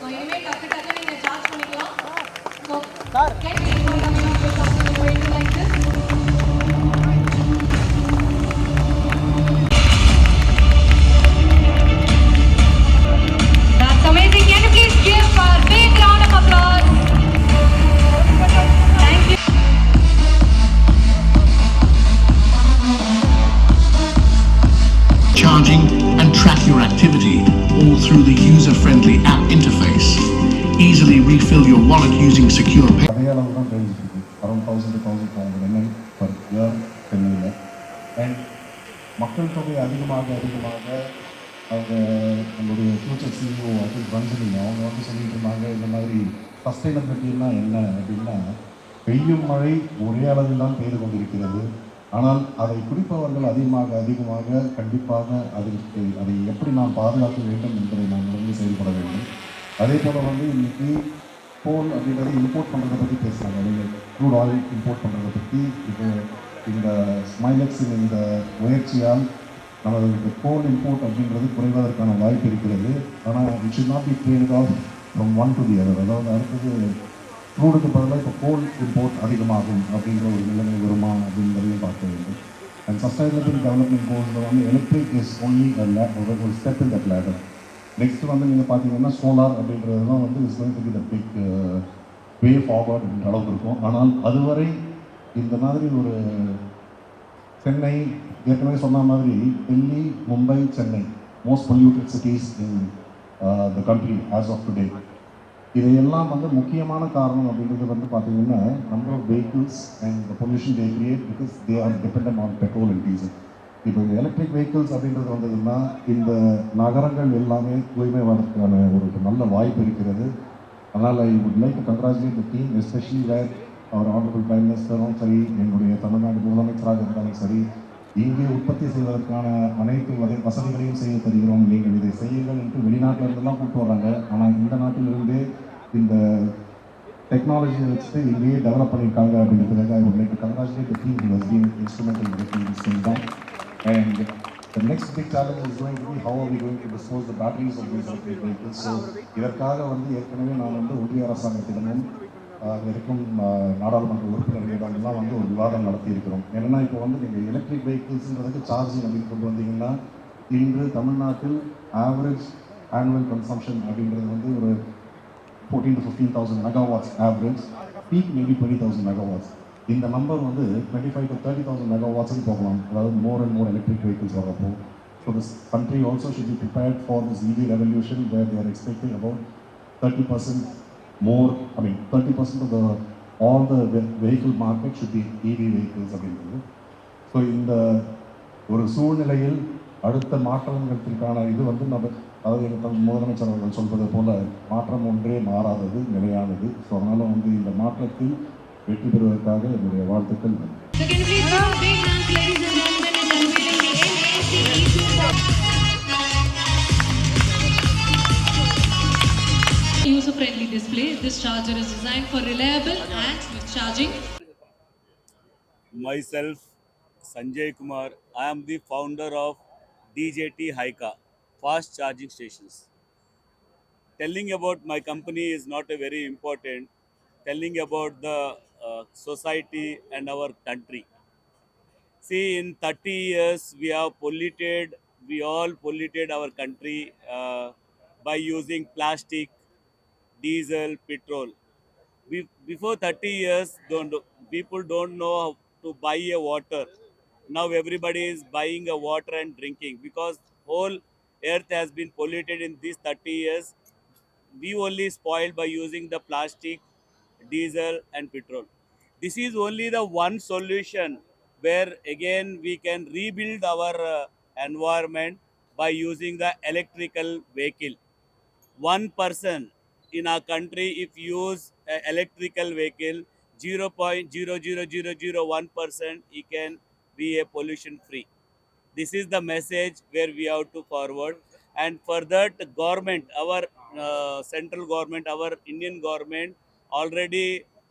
So இனிமேல் டக்கு டக்கு நீங்கள் சார்ஜ் பண்ணிக்கலாம். So get ready for coming up with something going like this. That's amazing. Can you please give a big round of applause? Thank you. Charging and track your activity all through the user-friendly app interface. Easily refill your wallet using secure pay. அதே அளவு தான் பேசிட்டு இருக்கு. Around 1000 to 1500 ml per year சென்னையில். And மக்கள் தொகை அதிகமாக அவங்க நம்மளுடைய ஃபியூச்சர் சிஇஓ அப்துல் ரஞ்சனி அவங்க வந்து சொல்லிட்டு இருந்தாங்க, இந்த மாதிரி சஸ்டைனபிலிட்டின்னா என்ன அப்படின்னா, பெய்யும் மழை ஒரே அளவில் தான் பெய்து கொண்டிருக்கிறது. ஆனால் அதை குடிப்பவர்கள் அதிகமாக கண்டிப்பாக அதை எப்படி நாம் பாதுகாக்க வேண்டும் என்பதை நாம் வந்து செயல்பட வேண்டும். அதே போல் வந்து இன்றைக்கி கோல் அப்படின்றது இம்போர்ட் பண்ணுறதை பற்றி பேசுகிறாங்க. நீங்கள் க்ரூட் ஆயில் இம்போர்ட் பண்ணுறதை பற்றி இப்போ இந்த ஸ்மைலெக்ஸின் இந்த முயற்சியால் நமது கோல் இம்போர்ட் அப்படின்றது குறைவதற்கான வாய்ப்பு இருக்கிறது. ஆனால் it should not be trade off from one to the other. அதாவது அடுத்தது க்ரூடுக்கு பதிலாக இப்போ கோல் இம்போர்ட் அதிகமாகும் அப்படின்ற ஒரு நிலைமை வருமா அப்படின்றதையும் பார்க்க வேண்டும். அண்ட் சஸ்டைனபிள் டெவலப்மெண்ட் கோல்ஸில் வந்து எலக்ட்ரிக் இஸ் ஒன்லி ஒரு step in that ladder. Next வந்து நீங்கள் பார்த்தீங்கன்னா சோலார் அப்படின்றது தான் வந்து is going to be the big way forward அப்படின்ற அளவுக்கு இருக்கும். ஆனால் அதுவரை இந்த மாதிரி ஒரு சென்னை ஏற்கனவே சொன்ன மாதிரி Delhi, Mumbai, Chennai most polluted cities in the country as of today. இதையெல்லாம் வந்து முக்கியமான காரணம் அப்படின்றது வந்து பார்த்தீங்கன்னா number of vehicles and the pollution they create because they are depend on petrol and diesel. இப்போ இந்த எலக்ட்ரிக் வெஹிக்கிள்ஸ் அப்படின்றது வந்ததுன்னா இந்த நகரங்கள் எல்லாமே தூய்மையாவதற்கான ஒரு நல்ல வாய்ப்பு இருக்கிறது. அதனால் I would like to congratulate the team, especially where அவர் ஆனரபிள் பிரைம் மினிஸ்டரும் சரி, என்னுடைய தமிழ்நாடு முதலமைச்சராக இருந்தாலும் சரி, இங்கே உற்பத்தி செய்வதற்கான அனைத்து வசதிகளையும் செய்ய தருகிறோம், நீங்கள் இதை செய்யுங்கள் என்று வெளிநாட்டில் இருந்தெல்லாம் கூப்பிட்டு வர்றாங்க. ஆனால் இந்த நாட்டிலிருந்தே இந்த டெக்னாலஜியை வச்சுட்டு இங்கேயே டெவலப் பண்ணியிருக்காங்க அப்படின்றதுக்காக I would like to congratulate the team who has been instrumental in making this thing down. And the next big challenge is going to be how are we going to dispose the batteries of these electric vehicles. So இதற்காக வந்து ஏற்கனவே நான் வந்து ஒன்றிய அரசாங்கத்திடமும் அங்கே இருக்கும் நாடாளுமன்ற உறுப்பினர்களிடம்லாம் வந்து ஒரு விவாதம் நடத்தியிருக்கிறோம். ஏன்னா இப்போ வந்து நீங்கள் எலக்ட்ரிக் வெஹிக்கிள்ஸுன்றதுக்கு சார்ஜிங் அப்படின்னு கொண்டு வந்தீங்கன்னா இன்று தமிழ்நாட்டில் ஆவரேஜ் ஆனுவல் கன்சம்ஷன் அப்படின்றது வந்து ஒரு 14,000 to 15,000 megawatts average, peak maybe 20,000 megawatts. இந்த நம்பர் வந்து 25,000 to 30,000 megawatts போகலாம். அதாவது more and more electric vehicles வரப்போ. So this country also should be prepared for this EV revolution where they are expecting about 30% more, 30% of all the vehicle market should be EV vehicles அப்படின்றது. So இந்த ஒரு சூழ்நிலையில் அடுத்த மாற்றங்களுக்கான இது வந்து அதாவது எங்கள் முதலமைச்சர் அவர்கள் சொல்வது போல மாற்றம் ஒன்றே மாறாதது, நிலையானது. ஸோ அதனால் வந்து இந்த மாற்றத்தில் வெற்றி பெறுவதற்காக என்னுடைய வாழ்த்துக்கள். User-friendly display. This charger is designed for reliable and swift charging. Myself, Sanjay Kumar. I am the founder of DJT Haika, fast charging stations. Telling about my company is not a very important. Telling about the society and our country. See, in 30 years, we all polluted our country by using plastic, diesel, petrol. Before 30 years, people don't know how to buy a water. Now everybody is buying a water and drinking because whole earth has been polluted in these 30 years. We only spoiled by using the plastic, diesel and petrol. This is only the one solution where again we can rebuild our environment by using the electrical vehicle. One person in our country if use a electrical vehicle 0.00001% he can be a pollution free. This is the message where we have to forward. And for that government, our central government, our Indian government already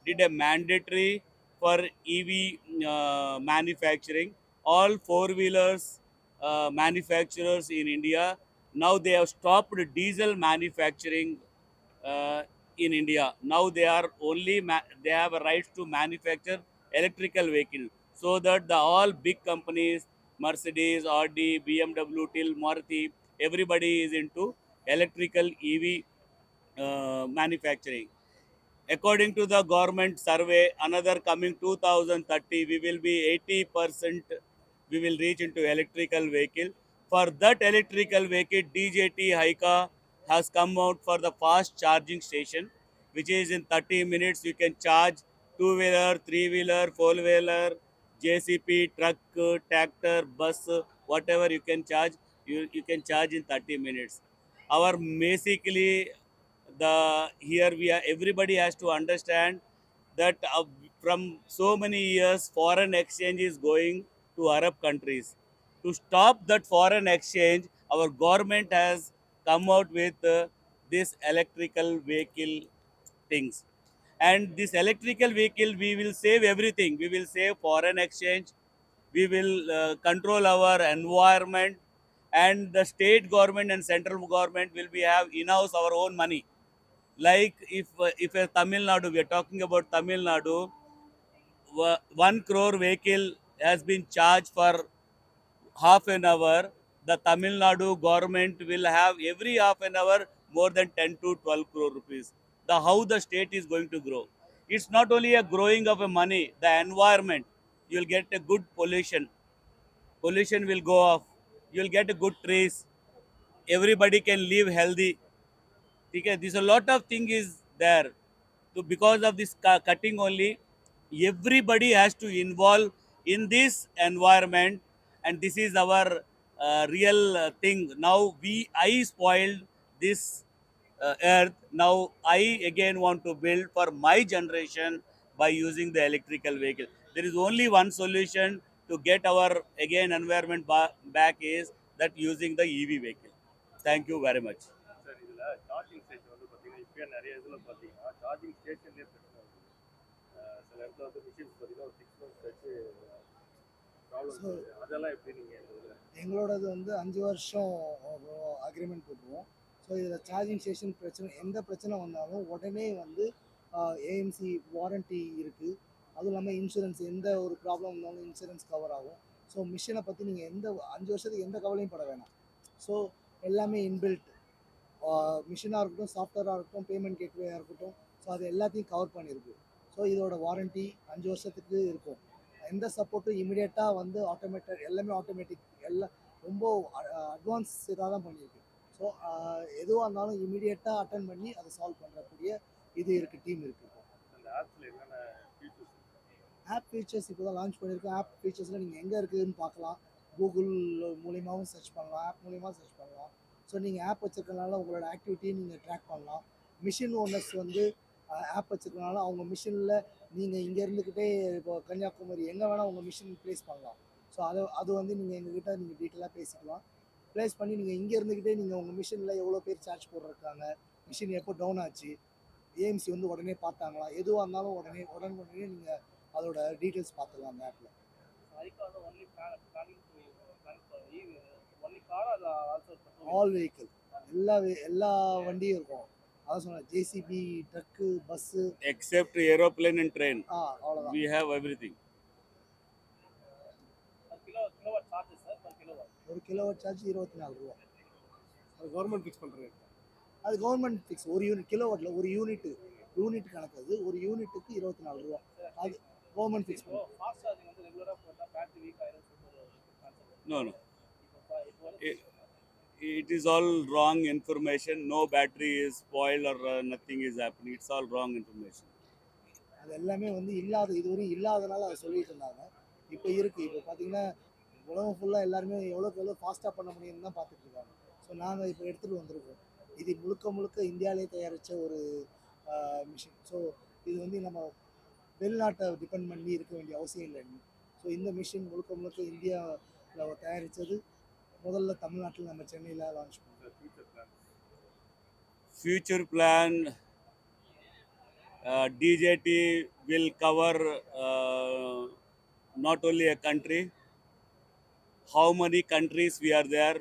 did a mandatory for EV manufacturing. All four-wheelers manufacturers in India, now they have stopped diesel manufacturing in India. Now they are only they have a right to manufacture electrical vehicles, so that the all big companies, Mercedes, Audi, BMW, till Maruti, everybody is into electrical EV manufacturing. According to the government survey, another coming 2030, we will be 80%, we will reach into electrical vehicle. For that electrical vehicle, DJT Haika has come out for the fast charging station, which is in 30 minutes you can charge two-wheeler, three-wheeler, four-wheeler, JCP, truck, tractor, bus, whatever you can charge, you can charge in 30 minutes. Our basically the here we are, everybody has to understand that from so many years foreign exchange is going to Arab countries. To stop that foreign exchange, our government has come out with this electrical vehicle things. And this electrical vehicle, we will save everything. We will save foreign exchange, we will control our environment, and the state government and central government will be have in-house our own money. Like if a Tamil Nadu, we are talking about Tamil Nadu, 1 crore vehicle has been charged for half an hour. The Tamil Nadu government will have every half an hour more than 10 to 12 crore rupees. The how the state is going to grow. It's not only a growing of a money, the environment. You'll get a good pollution. Pollution will go off. You'll get a good trees. Everybody can live healthy. Okay, there's a lot of thing is there. So because of this cutting only, everybody has to involve in this environment, and this is our real thing. Now I spoiled this earth. Now I again want to build for my generation by using the electrical vehicle. There is only one solution to get our again environment back is that using the EV vehicle. Thank you very much. Sir இதில் charging station வந்து பார்த்தீங்கன்னா இப்போ நிறைய இதில் பார்த்தீங்கன்னா charging ஸ்டேஷன்லேயே பிரச்சனை வருது. சில இடத்துல வந்து மிஷின்ஸ் பார்த்தீங்கன்னா ஒரு 6 months கழிச்சு ப்ராப்ளம் வருது. அதெல்லாம் எப்படி நீங்கள் எங்களோடது வந்து 5 வருஷம் அக்ரிமெண்ட் போட்டுருவோம். ஸோ இதில் சார்ஜிங் ஸ்டேஷன் பிரச்சனை எந்த பிரச்சனை வந்தாலும் உடனே வந்து ஏஎம்சி வாரண்ட்டி இருக்குது. அதுவும் இல்லாமல் இன்சூரன்ஸ் எந்த ஒரு ப்ராப்ளம் வந்தாலும் இன்சூரன்ஸ் கவர் ஆகும். ஸோ மிஷினை பற்றி நீங்கள் 5 வருஷத்துக்கு எந்த கவலையும் பட வேணாம். ஸோ எல்லாமே இன்பில்ட் மிஷினாக இருக்கட்டும், சாஃப்ட்வேராக இருக்கட்டும், பேமெண்ட் கேட்வேயாக இருக்கட்டும், ஸோ அது எல்லாத்தையும் கவர் பண்ணியிருக்கு. ஸோ இதோட வாரண்ட்டி 5 வருஷத்துக்கு இருக்கும். எந்த சப்போர்ட்டும் இமீடியட்டாக வந்து ஆட்டோமேட்டட், எல்லாமே ஆட்டோமேட்டிக், எல்லாம் ரொம்ப அட்வான்ஸ் இதாக தான் பண்ணியிருக்கு. ஸோ எதுவாக இருந்தாலும் இமீடியட்டாக அட்டன் பண்ணி அதை சால்வ் பண்ணுறக்கூடிய இது இருக்குது, டீம் இருக்குது. அந்த ஆப்ஸில் என்னென்ன ஃபீச்சர்ஸ்? ஆப் ஃபீச்சர்ஸ் இப்போ தான் லான்ச் பண்ணியிருக்கோம். ஆப் ஃபீச்சர்ஸில் நீங்கள் எங்கே இருக்குதுன்னு பார்க்கலாம். கூகுள் மூலியமாகவும் சர்ச் பண்ணலாம், ஆப் மூலியமாக சர்ச் பண்ணலாம். ஸோ நீங்கள் ஆப் வச்சுருக்கனால உங்களோட ஆக்டிவிட்டியை நீங்கள் ட்ராக் பண்ணலாம். மிஷின் ஓனர்ஸ் வந்து ஆப் வச்சுருக்கனால அவங்க மிஷினில் நீங்கள் இங்கே இருந்துக்கிட்டே இப்போ கன்னியாகுமரி எங்கே வேணால் உங்கள் மிஷின் ப்ளேஸ் பண்ணலாம். ஸோ அது வந்து நீங்கள் எங்ககிட்ட நீங்கள் டீட்டெயிலாக பேசிக்கலாம். ப்ளேஸ் பண்ணி நீங்கள் இங்கே இருந்துக்கிட்டே நீங்கள் உங்கள் மிஷினில் எவ்வளோ பேர் சார்ஜ் போட்டிருக்காங்க, மிஷின் எப்போ டவுன் ஆச்சு, ஏஎம்சி வந்து உடனே பார்த்தாங்களா, எதுவாக இருந்தாலும் உடனே நீங்கள் அதோட டீட்டெயில்ஸ் பார்த்துக்கலாம் அந்த ஆப்பில். ஆல் வெஹிக்கிள், எல்லா வண்டியும் இருக்கும். அதான் சொன்னேன், JCB, truck, bus, Except aeroplane and train, அவ்வளோதான். we have everything. ஒரு கிலோவாட் சார்ஜ் 24 ரூபா. அது கவர்மெண்ட் ஃபிக்ஸ் பண்ணுறது. அது கவர்மெண்ட் ஃபிக்ஸ். ஒரு யூனிட் கிலோவாட்டில் ஒரு யூனிட் கணக்கு. அது ஒரு யூனிட்டுக்கு 24 ரூபா. அது கவர்மெண்ட் ஃபிக்ஸ் பண்ணும். No. It is all wrong information. No battery is spoiled or nothing is happening. It's all wrong information. அது எல்லாமே வந்து இதுவரையும் இல்லாதனால அதை சொல்லிட்டு இருந்தாங்க. இப்போ இருக்குது. இப்போ பார்த்தீங்கன்னா உலகம் ஃபுல்லாக எல்லாருமே எவ்வளோ ஃபாஸ்ட்டாக பண்ண முடியும்னு தான் பார்த்துட்டு இருக்காங்க. ஸோ நாங்கள் இப்போ எடுத்துகிட்டு வந்திருக்கோம். இது முழுக்க இந்தியாவிலே தயாரித்த ஒரு மிஷின். ஸோ இது வந்து நம்ம வெளிநாட்டை டிபெண்ட் பண்ணி இருக்க வேண்டிய அவசியம் இல்லை. ஸோ இந்த மிஷின் முழுக்க இந்தியாவில் தயாரித்தது. முதல்ல தமிழ்நாட்டில் நம்ம சென்னையில் லான்ச் பண்ணோம். Future plan, DJT will cover not only a country. How many countries we are there?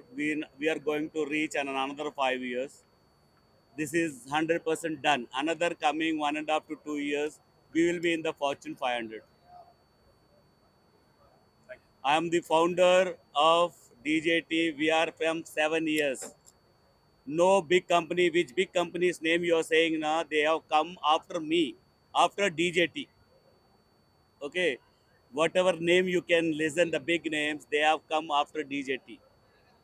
We are going to reach in another 5 years. this is 100% done. Another coming 1.5 to 2 years, we will be in the Fortune 500. I am the founder of DJT. We are from 7 years. No big company, which big company's name you are saying now, they have come after me, after DJT. Okay, whatever name you can listen, the big names, they have come after DJT.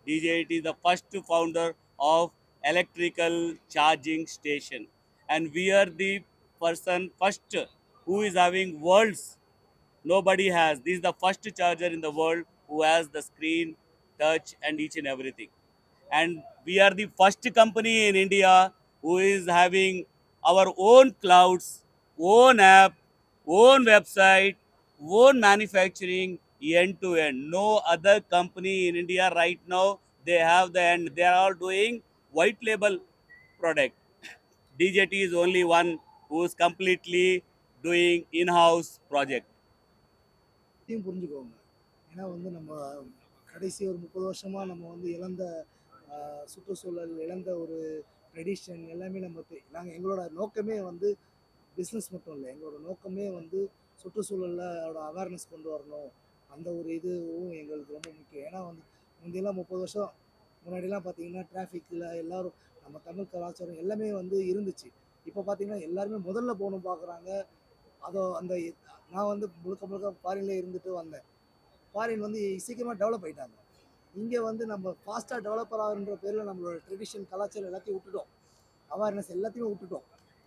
DJT is the first founder of electrical charging station, and we are the person first who is having world's. Nobody has. This is the first charger in the world who has the screen, touch, and each and everything. And we are the first company in India who is having our own clouds, own app, own website, own manufacturing end to end. No other company in India right now they have the end. They are all doing white label product. DJT is only one who is completely doing in-house project. இதையும் புரிஞ்சுக்கோங்க. ஏன்னா வந்து நம்ம கடைசி ஒரு 30 வருஷமா நம்ம வந்து இழந்த சுற்றுச்சூழல், இழந்த ஒரு ட்ரெடிஷன் எல்லாமே நம்ம நாங்கள் எங்களோட நோக்கமே வந்து பிஸ்னஸ் மட்டும் இல்லை. எங்களோட நோக்கமே வந்து சுற்றுச்சூழலோட அவேர்னஸ் கொண்டு வரணும். அந்த ஒரு இதுவும் எங்களுக்கு ரொம்ப முக்கியம். ஏன்னா வந்து முந்தியெல்லாம் 30 வருஷம் முன்னாடிலாம் பார்த்தீங்கன்னா டிராஃபிக்கில் எல்லோரும் நம்ம தமிழ் கலாச்சாரம் எல்லாமே வந்து இருந்துச்சு. இப்போ பார்த்தீங்கன்னா எல்லாருமே முதல்ல போகணும் பார்க்குறாங்க. அந்த நான் வந்து முழுக்க முழுக்க ஃபாரின்லேயே இருந்துட்டு வந்தேன். ஃபாரின் வந்து சீக்கிரமாக டெவலப் ஆகிட்டாங்க. இங்கே வந்து நம்ம ஃபாஸ்ட்டாக டெவலப்பர் ஆகுன்ற பேரில் நம்மளோட ட்ரெடிஷன் கலாச்சாரம் எல்லாத்தையும் விட்டுட்டோம். அவேர்னஸ் எல்லாத்தையும் விட்டுட்டோம்.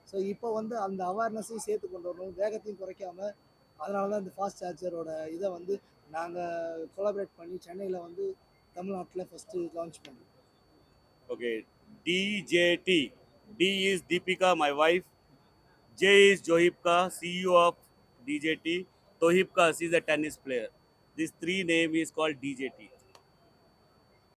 ஸோ இப்போ வந்து அந்த அவேர்னஸையும் சேர்த்து கொண்டு வரணும், வேகத்தையும் குறைக்காமல். அதனால தான் இந்த ஃபாஸ்ட் சார்ஜரோட இதை வந்து நாங்கள் கொலாபரேட் பண்ணி சென்னையில் வந்து தமிழ்நாட்டில் ஃபஸ்ட்டு லான்ச் பண்ணோம். Okay, DJT. D is Deepika, my wife. J is Johipka, CEO of DJT. Tohipka, she is a tennis player. This three name is called DJT.